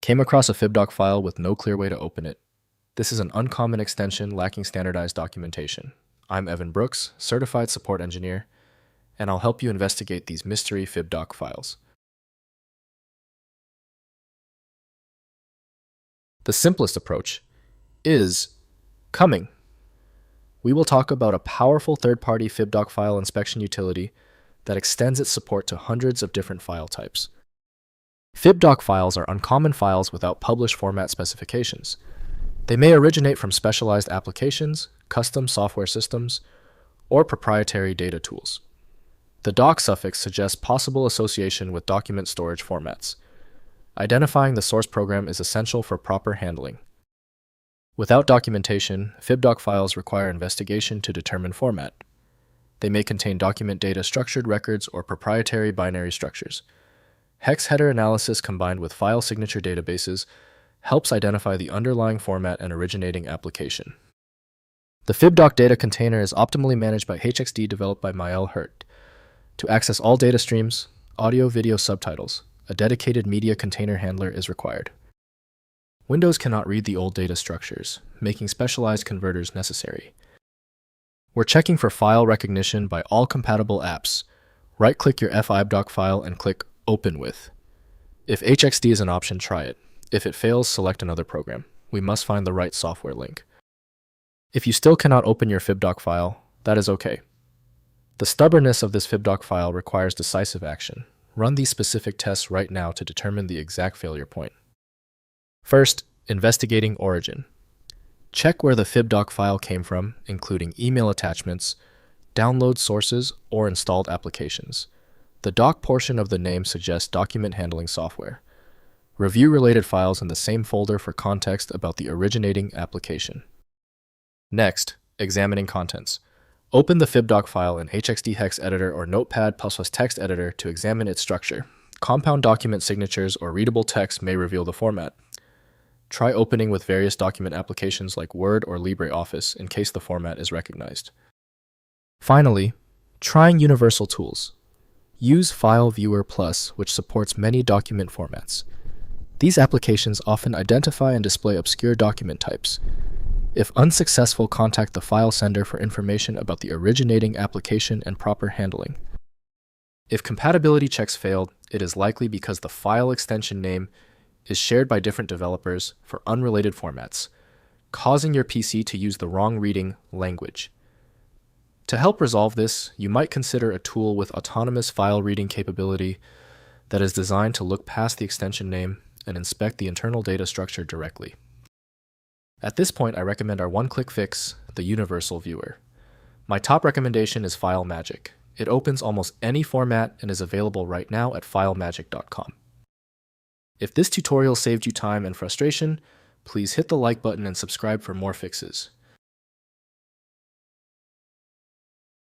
Came across a FIBDOC file with no clear way to open it. This is an uncommon extension lacking standardized documentation. I'm Evan Brooks, Certified Support Engineer, and I'll help you investigate these mystery FIBDOC files. The simplest approach is coming. We will talk about a powerful third-party FIBDOC file inspection utility that extends its support to hundreds of different file types. FIBDOC files are uncommon files without published format specifications. They may originate from specialized applications, custom software systems, or proprietary data tools. The doc suffix suggests possible association with document storage formats. Identifying the source program is essential for proper handling. Without documentation, FIBDOC files require investigation to determine format. They may contain document data structured records or proprietary binary structures. Hex header analysis combined with file signature databases helps identify the underlying format and originating application. The FIBDOC data container is optimally managed by HXD developed by Mael Hurt. To access all data streams, audio-video subtitles, a dedicated media container handler is required. Windows cannot read the old data structures, making specialized converters necessary. We're checking for file recognition by all compatible apps. Right-click your FIBDOC file and click Open With. If HXD is an option, try it. If it fails, select another program. We must find the right software link. If you still cannot open your FIBDOC file, that is okay. The stubbornness of this FIBDOC file requires decisive action. Run these specific tests right now to determine the exact failure point. First, investigating origin. Check where the FIBDOC file came from, including email attachments, download sources, or installed applications. The doc portion of the name suggests document handling software. Review related files in the same folder for context about the originating application. Next, examining contents. Open the FIBDOC file in HXD Hex Editor or Notepad++ Text Editor to examine its structure. Compound document signatures or readable text may reveal the format. Try opening with various document applications like Word or LibreOffice in case the format is recognized. Finally, trying universal tools. Use File Viewer Plus, which supports many document formats. These applications often identify and display obscure document types. If unsuccessful, contact the file sender for information about the originating application and proper handling. If compatibility checks failed, it is likely because the file extension name is shared by different developers for unrelated formats, causing your PC to use the wrong reading language. To help resolve this, you might consider a tool with autonomous file reading capability that is designed to look past the extension name and inspect the internal data structure directly. At this point, I recommend our one-click fix, the Universal Viewer. My top recommendation is FileMagick. It opens almost any format and is available right now at filemagick.com. If this tutorial saved you time and frustration, please hit the like button and subscribe for more fixes.